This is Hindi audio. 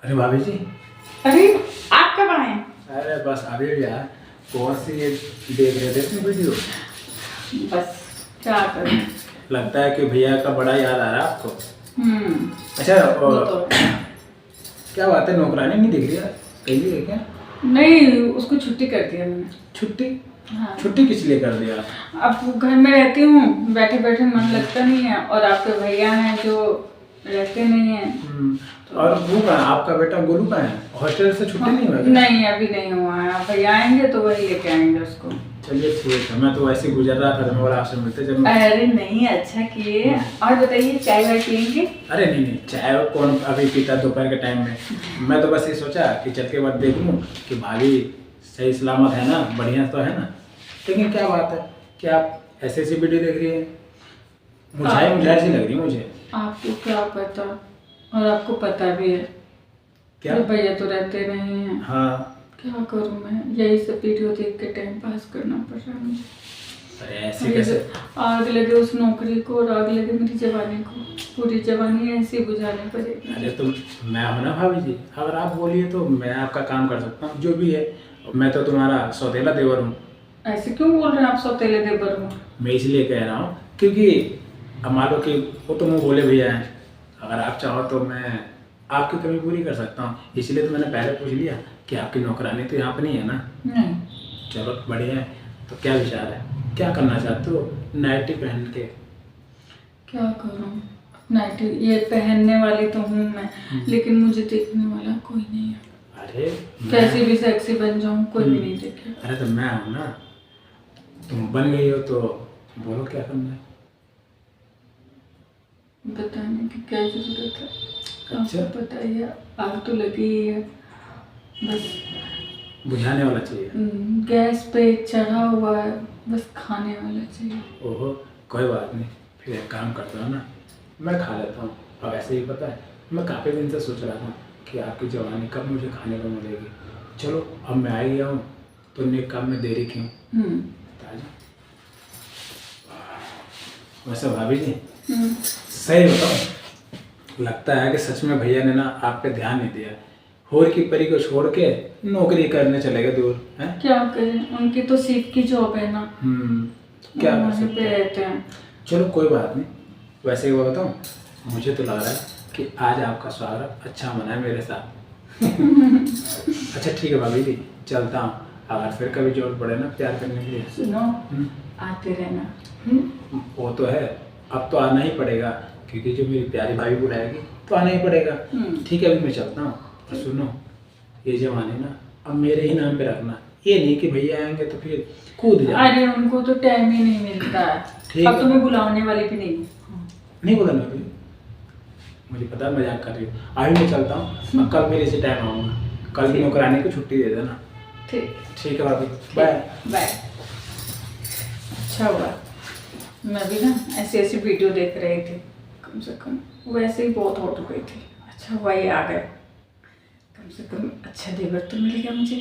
अरे भाभी जी। अरे आप कब आए? अरे बस अभी भी यार कौन सी ये देख रहे थे अपनी वीडियो। बस क्या करूं। लगता है कि भैया का बड़ा याद आ रहा है आपको। अच्छा वो तो क्या बात है, नौकरानी नहीं दिख रही है, कहीं है क्या? नहीं, उसको छुट्टी कर दिया मैंने। छुट्टी? हाँ। छुट्टी किस लिए कर दिया? अब घर में रहती हूँ, बैठे बैठे मन लगता नहीं है, और आपके भैया हैं जो रहते नहीं हैं। और वो कहाँ है? आपका बेटा गोलू कहाँ है? हॉस्टल से छुट्टी नहीं हुआ क्या? नहीं, अभी नहीं हुआ है। आप भैया आएंगे तो वही लेके आएंगे उसको। चलिए ठीक है, मैं तो वैसे ही गुजर रहा था तो मैं बोला आपसे मिलते चलो। अरे नहीं, अच्छा किए। और बताइए, चाय वाय पियेंगे? अरे नहीं नहीं, चाय और कौन अभी पीता दोपहर के टाइम में। मैं तो बस ये सोचा कि चल के बाद देख लूँ कि भाभी सही सलामत है ना, बढ़िया तो है ना। लेकिन क्या बात है कि आप ऐसी ऐसी वीडियो देख रही है, मुझे सी लग रही है मुझे। आपको क्या पता, और आपको पता भी है क्या? कि भैया तो रहते नहीं हैं। हाँ। क्या करूं मैं, यही सब वीडियो देख के टाइम पास करना पड़ रहा है मुझे। अरे ऐसे कैसे? आग लगे उस नौकरी को और आग लगे मेरी जवानी को, पूरी जवानी ऐसे ही बुझानी पड़ेगी। अरे तो मैं हूं ना भाभी जी, अगर आप बोलिए तो मैं आपका काम कर सकता हूँ, जो भी है। मैं तो तुम्हारा सौतेला देवर हूँ। ऐसे क्यों बोल रहे हैं आप, सौतेले देवर हो? मैं इसलिए कह रहा हूँ क्योंकि अब मान लो कि वो तो मुँह बोले भैया हैं, अगर आप चाहो तो मैं आपकी कमी पूरी कर सकता हूँ। इसलिए तो मैंने पहले पूछ लिया कि आपकी नौकरानी तो यहाँ पर नहीं है ना। नहीं। चलो बढ़िया है। तो क्या विचार है, क्या करना चाहते हो नाइटी पहन के? क्या करूं, नाइटी ये पहनने वाली तो हूँ मैं, लेकिन मुझे देखने वाला कोई नहीं है। अरे कैसी भी सेक्सी बन जाऊं, कोई भी नहीं देखे। अरे तो मैं हूँ ना, तुम बन गई हो तो बोलो क्या करना है। बताने की क्या जरूरत है? अच्छा। आपको पता ही है, आग तो लगी ही है, बस बुझाने वाला चाहिए। गैस पे चढ़ा हुआ है, बस खाने वाला चाहिए। ओहो, कोई बात नहीं, फिर एक काम करता हूँ ना, मैं खा लेता हूँ। अब ऐसे ही पता है, मैं काफ़ी दिन से सोच रहा था कि आपकी जवानी कब मुझे खाने को मिलेगी। चलो अब मैं आ गया हूँ तो नेक काम में देरी क्यों। वैसे भाभी जी सही बताओ, लगता है कि सच में भैया ने ना आप पे ध्यान नहीं दिया। होर की परी को छोड़ के नौकरी करने चले गए दूर हैं। क्या करें, उनकी तो सीट की जॉब है ना। क्या कर वहीं सकते पे हैं। रहते हैं। चलो कोई बात नहीं। वैसे ही वो बताऊँ, मुझे तो लग रहा है कि आज आपका स्वागत अच्छा मना है मेरे साथ। अच्छा ठीक है भाभी जी, चलता हूँ। अगर फिर कभी जरूरत पड़े ना प्यार करने के लिए, सुनो, आते रहना। वो तो है, अब तो आना ही पड़ेगा क्योंकि जो मेरी प्यारी भाभी बुलाएगी तो आना ही पड़ेगा। ठीक है, अभी मैं चलता हूँ। और सुनो, ये जवानी ना अब मेरे ही नाम पे रखना, ये नहीं कि भैया आएंगे तो फिर कूद जाए। अरे उनको तो टाइम ही नहीं मिलता है। ठीक अब है। तो मैं बुलाने वाली भी नहीं हूँ। नहीं बोला ना भाई, मुझे पता है मजाक कर रही हूँ। अभी मैं चलता हूँ, कल मेरे इसी टाइम आऊँगा। कल भी नौकरानी को छुट्टी दे देना। ठीक। ठीक है भाभी, बाय बाय। अच्छा हुआ, मैं भी ना ऐसी ऐसी वीडियो देख रही थी, कम से कम वैसे ही बहुत हॉट हो गई थी। अच्छा हुआ ये आ गए, कम से कम अच्छा देवर तो मिल गया मुझे।